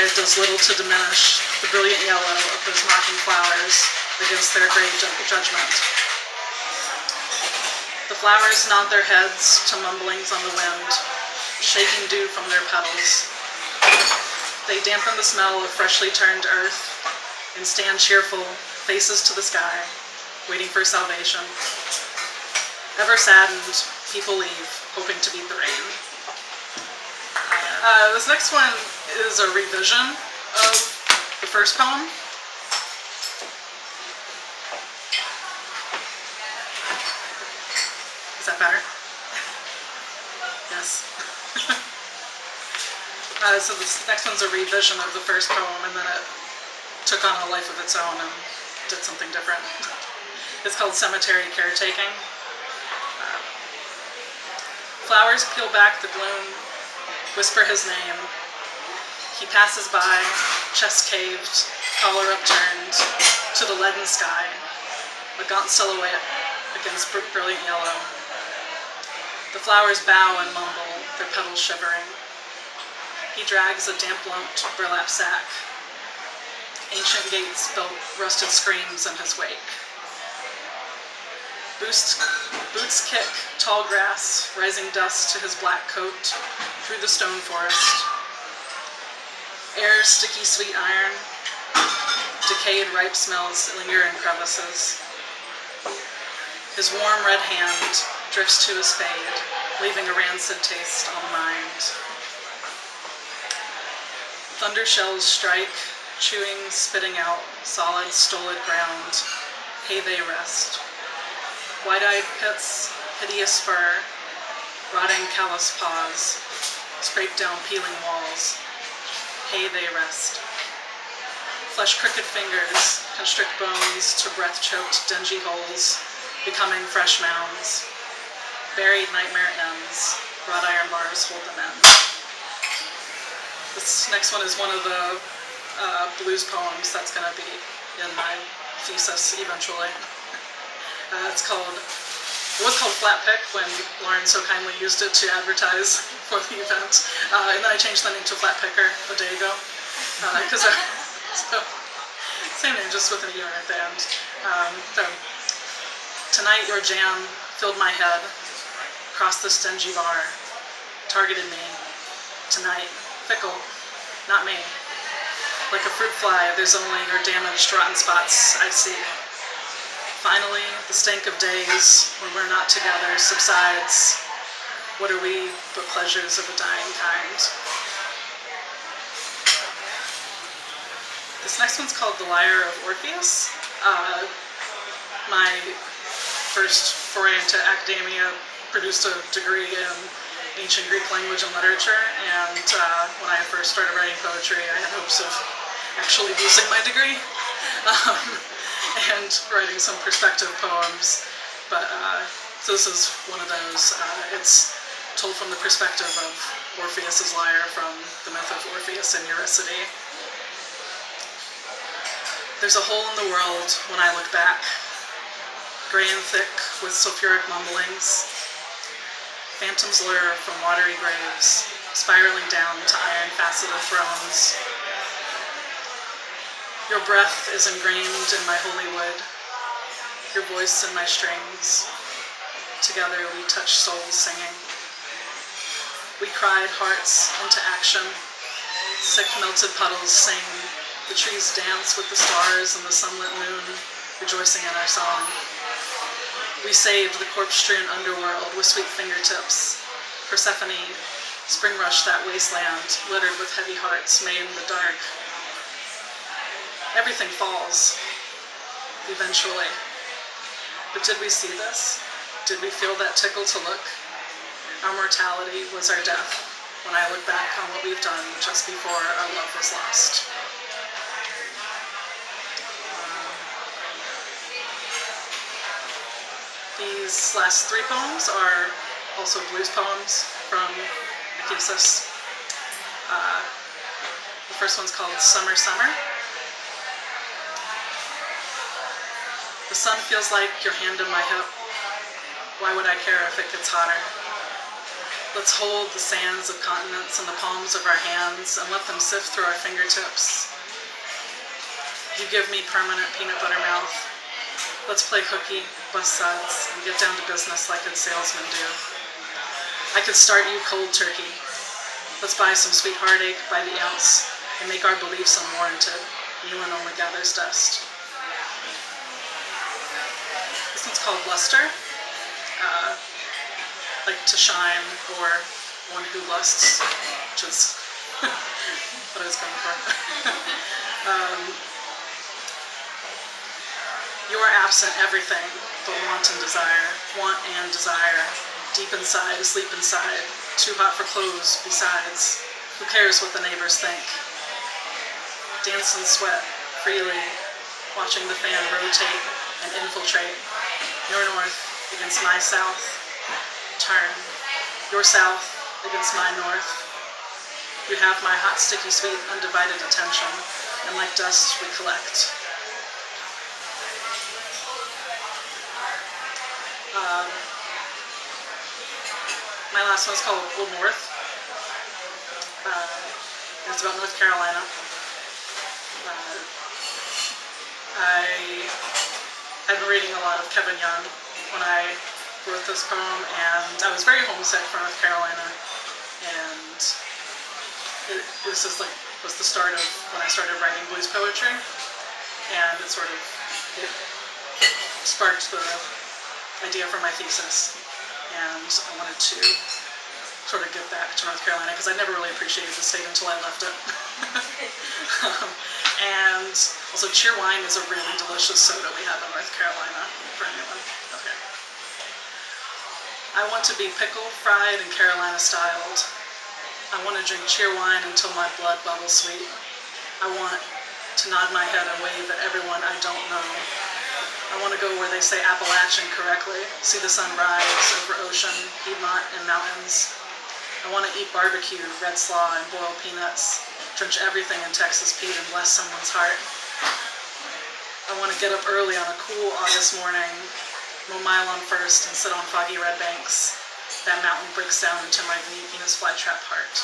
it does little to diminish the brilliant yellow of those mocking flowers against their grave judgment. The flowers nod their heads to mumblings on the wind, shaking dew from their petals. They dampen the smell of freshly turned earth and stand cheerful, faces to the sky, waiting for salvation. Ever saddened, people leave, hoping to beat the rain. This next one is a revision of the first poem. Is that better? Yes. So this next one's a revision of the first poem, and then it took on a life of its own and did something different. It's called Cemetery Caretaking. Flowers peel back the gloom, whisper his name. He passes by, chest caved, collar upturned, to the leaden sky, a gaunt silhouette against brilliant yellow. The flowers bow and mumble, their petals shivering. He drags a damp-lumped burlap sack. Ancient gates built rusted screams in his wake. Boots kick tall grass, rising dust to his black coat through the stone forest. Air sticky sweet iron, decayed ripe smells linger in crevices. His warm red hand drifts to his spade, leaving a rancid taste on the mind. Thunder shells strike, chewing, spitting out solid, stolid ground. Hey, they rest. Wide-eyed pits, hideous fur, rotting callous paws, scrape down peeling walls. Hey, they rest. Flesh-crooked fingers constrict bones to breath-choked, dingy holes, becoming fresh mounds. Buried nightmare ends, wrought iron bars hold them in. This next one is one of the blues poems that's going to be in my thesis eventually. It was called Flat Pick when Lauren so kindly used it to advertise for the event, and then I changed the name to Flat Picker a day ago, so same name, just with an ER at the end. So tonight your jam filled my head, across this dingy bar, targeted me. Tonight, fickle, not me. Like a fruit fly, there's only your damaged, rotten spots I see. Finally, the stink of days when we're not together subsides. What are we but pleasures of a dying kind? This next one's called The Lyre of Orpheus. My first foray into academia produced a degree in ancient Greek language and literature, and when I first started writing poetry, I had hopes of actually using my degree. And writing some perspective poems, but so this is one of those. It's told from the perspective of Orpheus's lyre from the myth of Orpheus and Eurydice. There's a hole in the world when I look back, gray and thick with sulfuric mumblings. Phantoms lure from watery graves, spiraling down to iron-faceted thrones. Your breath is ingrained in my holy wood, your voice in my strings. Together we touch souls singing. We cried hearts into action. Sick melted puddles sing. The trees dance with the stars and the sunlit moon, rejoicing in our song. We saved the corpse-strewn underworld with sweet fingertips. Persephone, spring rushed that wasteland, littered with heavy hearts made in the dark. Everything falls, eventually. But did we see this? Did we feel that tickle to look? Our mortality was our death when I look back on what we've done just before our love was lost. These last three poems are also blues poems from the thesis. The first one's called Summer, Summer. The sun feels like your hand in my hip. Why would I care if it gets hotter? Let's hold the sands of continents in the palms of our hands and let them sift through our fingertips. You give me permanent peanut butter mouth. Let's play hooky, bust suds, and get down to business like good salesmen do. I could start you cold turkey. Let's buy some sweet heartache by the ounce and make our beliefs unwarranted. Elon only gathers dust. This one's called Luster. Like to shine, or one who lusts, which is what I was going for. You are absent everything but want and desire, deep inside, asleep inside, too hot for clothes besides. Who cares what the neighbors think? Dance and sweat freely, watching the fan rotate and infiltrate. Your north against my south. Turn. Your south against my north. You have my hot, sticky, sweet, undivided attention, and like dust we collect. My last one's called Old North. It's about North Carolina. I had been reading a lot of Kevin Young when I wrote this poem, and I was very homesick for North Carolina, and this is was the start of when I started writing blues poetry, and it sparked the idea for my thesis, and I wanted to sort of give back to North Carolina because I never really appreciated the state until I left it. And also, Cheerwine is a really delicious soda we have in North Carolina for anyone. Okay. I want to be pickled, fried, and Carolina styled. I want to drink Cheerwine until my blood bubbles sweet. I want to nod my head and wave at everyone I don't know. I want to go where they say Appalachian correctly, see the sun rise over ocean, Piedmont, and mountains. I want to eat barbecue, red slaw, and boiled peanuts, drench everything in Texas Pete and bless someone's heart. I want to get up early on a cool August morning, mow mile on first, and sit on foggy red banks. That mountain breaks down into my Venus flytrap heart.